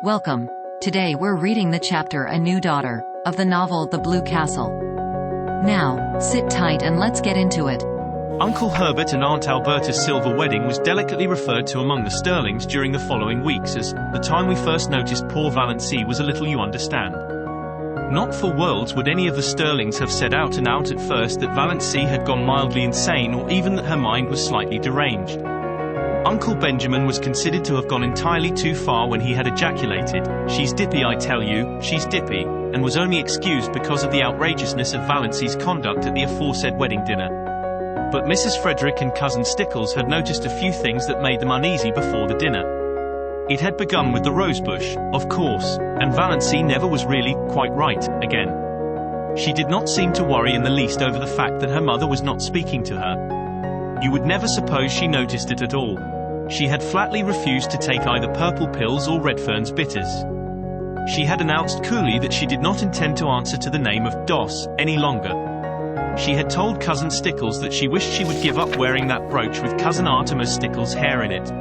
Welcome. Today we're reading the chapter A New Daughter, of the novel The Blue Castle. Now, sit tight and let's get into it. Uncle Herbert and Aunt Alberta's silver wedding was delicately referred to among the Sterlings during the following weeks as the time we first noticed poor Valancy was a little, you understand. Not for worlds would any of the Sterlings have said out and out at first that Valancy had gone mildly insane or even that her mind was slightly deranged. Uncle Benjamin was considered to have gone entirely too far when he had ejaculated, "She's dippy, I tell you, she's dippy," and was only excused because of the outrageousness of Valancy's conduct at the aforesaid wedding dinner. But Mrs. Frederick and Cousin Stickles had noticed a few things that made them uneasy before the dinner. It had begun with the rosebush, of course, and Valancy never was really quite right again. She did not seem to worry in the least over the fact that her mother was not speaking to her. You would never suppose she noticed it at all. She had flatly refused to take either purple pills or Redfern's bitters. She had announced coolly that she did not intend to answer to the name of Doss any longer. She had told Cousin Stickles that she wished she would give up wearing that brooch with Cousin Artemis Stickles' hair in it.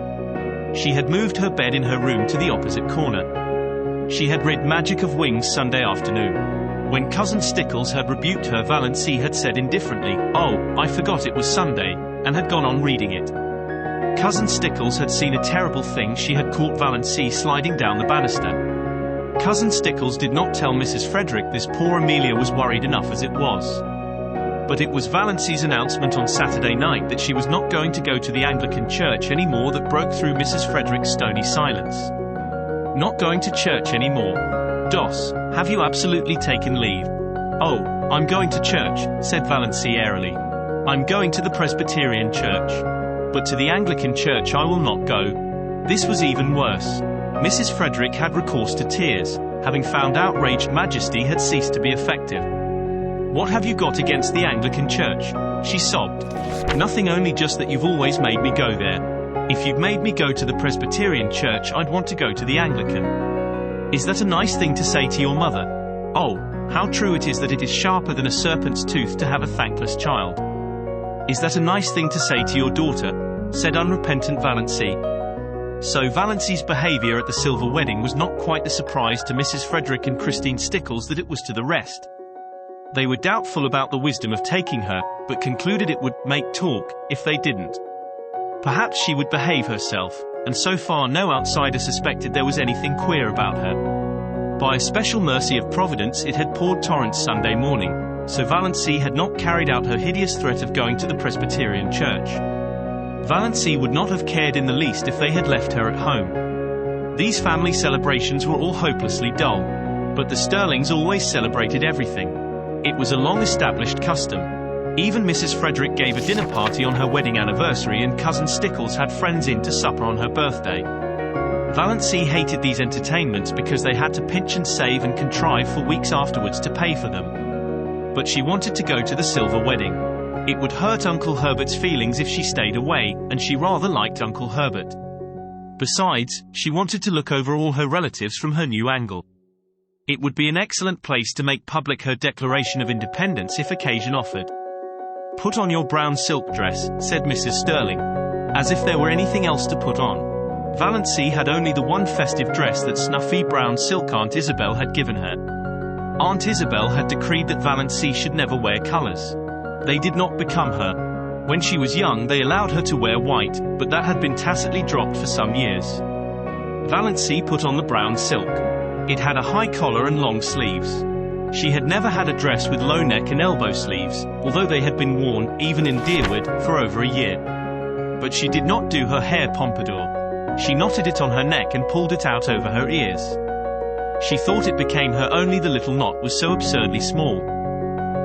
She had moved her bed in her room to the opposite corner. She had read Magic of Wings Sunday afternoon. When Cousin Stickles had rebuked her, Valancy had said indifferently, "Oh, I forgot it was Sunday," and had gone on reading it. Cousin Stickles had seen a terrible thing. She had caught Valancy sliding down the banister. Cousin Stickles did not tell Mrs. Frederick this. Poor Amelia was worried enough as it was. But it was Valancy's announcement on Saturday night that she was not going to go to the Anglican church anymore that broke through Mrs. Frederick's stony silence. Not going to church anymore. "Doss, have you absolutely taken leave?" "Oh, I'm going to church," said Valancy airily. "I'm going to the Presbyterian church. But to the Anglican church I will not go." This was even worse. Mrs. Frederick had recourse to tears, having found outraged majesty had ceased to be effective. "What have you got against the Anglican church?" she sobbed. "Nothing, only just that you've always made me go there. If you'd made me go to the Presbyterian church I'd want to go to the Anglican." "Is that a nice thing to say to your mother?" "Oh, how true it is that it is sharper than a serpent's tooth to have a thankless child." "Is that a nice thing to say to your daughter?" said unrepentant Valancy. So Valancy's behavior at the silver wedding was not quite the surprise to Mrs. Frederick and Christine Stickles that it was to the rest. They were doubtful about the wisdom of taking her, but concluded it would make talk if they didn't. Perhaps she would behave herself, and so far no outsider suspected there was anything queer about her. By a special mercy of Providence it had poured torrents Sunday morning, so Valancy had not carried out her hideous threat of going to the Presbyterian church. Valancy would not have cared in the least if they had left her at home. These family celebrations were all hopelessly dull, but the Sterlings always celebrated everything. It was a long-established custom. Even Mrs. Frederick gave a dinner party on her wedding anniversary and Cousin Stickles had friends in to supper on her birthday. Valancy hated these entertainments because they had to pinch and save and contrive for weeks afterwards to pay for them. But she wanted to go to the silver wedding. It would hurt Uncle Herbert's feelings if she stayed away, and she rather liked Uncle Herbert. Besides, she wanted to look over all her relatives from her new angle. It would be an excellent place to make public her Declaration of Independence if occasion offered. "Put on your brown silk dress," said Mrs. Sterling. As if there were anything else to put on. Valancy had only the one festive dress that snuffy brown silk Aunt Isabel had given her. Aunt Isabel had decreed that Valancy should never wear colors. They did not become her. When she was young they allowed her to wear white, but that had been tacitly dropped for some years. Valancy put on the brown silk. It had a high collar and long sleeves. She had never had a dress with low neck and elbow sleeves, although they had been worn, even in Deerwood, for over a year. But she did not do her hair pompadour. She knotted it on her neck and pulled it out over her ears. She thought it became her, only the little knot was so absurdly small.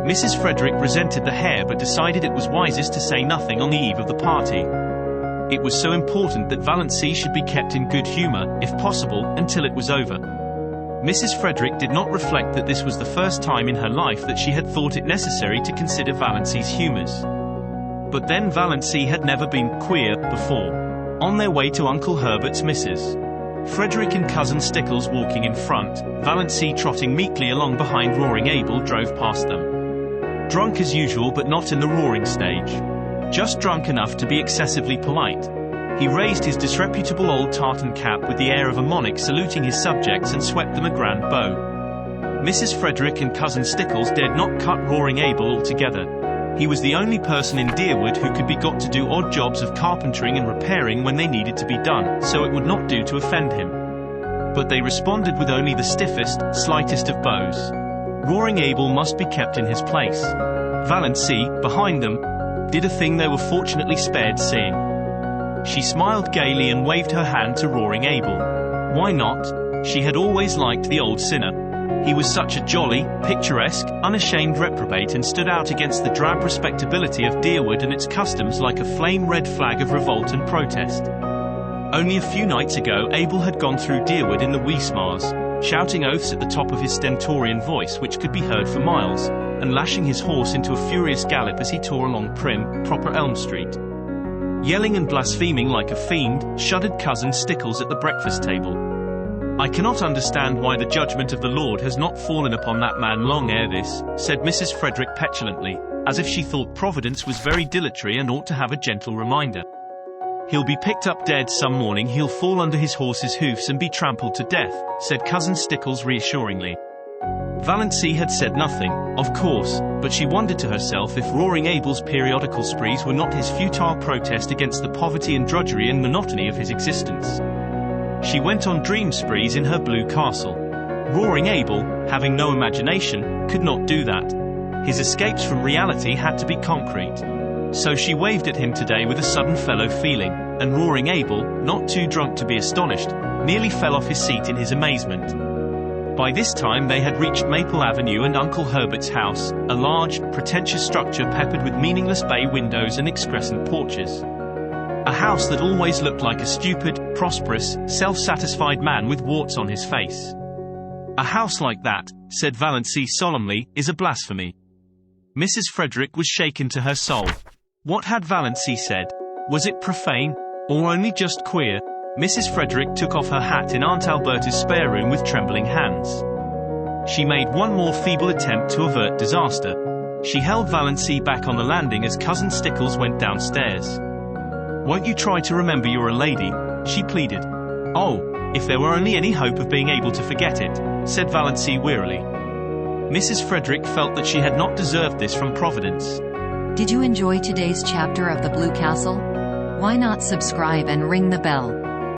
Mrs. Frederick resented the hair but decided it was wisest to say nothing on the eve of the party. It was so important that Valancy should be kept in good humor, if possible, until it was over. Mrs. Frederick did not reflect that this was the first time in her life that she had thought it necessary to consider Valancy's humors. But then Valancy had never been queer before. On their way to Uncle Herbert's, Mrs. Frederick and Cousin Stickles walking in front, Valancy trotting meekly along behind Roaring Abel drove past them. Drunk as usual but not in the roaring stage. Just drunk enough to be excessively polite. He raised his disreputable old tartan cap with the air of a monarch saluting his subjects and swept them a grand bow. Mrs. Frederick and Cousin Stickles dared not cut Roaring Abel altogether. He was the only person in Deerwood who could be got to do odd jobs of carpentering and repairing when they needed to be done, so it would not do to offend him. But they responded with only the stiffest, slightest of bows. Roaring Abel must be kept in his place. Valency, behind them, did a thing they were fortunately spared seeing. She smiled gaily and waved her hand to Roaring Abel. Why not? She had always liked the old sinner. He was such a jolly, picturesque, unashamed reprobate and stood out against the drab respectability of Deerwood and its customs like a flame-red flag of revolt and protest. Only a few nights ago Abel had gone through Deerwood in the wee sma's, shouting oaths at the top of his stentorian voice which could be heard for miles, and lashing his horse into a furious gallop as he tore along prim, proper Elm Street. Yelling and blaspheming like a fiend, shuddered Cousin Stickles at the breakfast table. I cannot understand why the judgment of the Lord has not fallen upon that man long ere this, said Mrs. Frederick petulantly, as if she thought Providence was very dilatory and ought to have a gentle reminder. He'll be picked up dead some morning, he'll fall under his horse's hoofs and be trampled to death, said Cousin Stickles reassuringly. Valency had said nothing, of course, but she wondered to herself if Roaring Abel's periodical sprees were not his futile protest against the poverty and drudgery and monotony of his existence. She went on dream sprees in her blue castle. Roaring Abel, having no imagination, could not do that. His escapes from reality had to be concrete. So she waved at him today with a sudden fellow feeling, and Roaring Abel, not too drunk to be astonished, nearly fell off his seat in his amazement. By this time they had reached Maple Avenue and Uncle Herbert's house, a large, pretentious structure peppered with meaningless bay windows and excrescent porches. A house that always looked like a stupid, prosperous, self-satisfied man with warts on his face. A house like that, said Valency solemnly, is a blasphemy. Mrs. Frederick was shaken to her soul. What had Valency said? Was it profane? Or only just queer? Mrs. Frederick took off her hat in Aunt Alberta's spare room with trembling hands. She made one more feeble attempt to avert disaster. She held Valency back on the landing as Cousin Stickles went downstairs. Won't you try to remember you're a lady? She pleaded. Oh, if there were only any hope of being able to forget it, said Valency wearily. Mrs. Frederick felt that she had not deserved this from Providence. Did you enjoy today's chapter of The Blue Castle? Why not subscribe and ring the bell?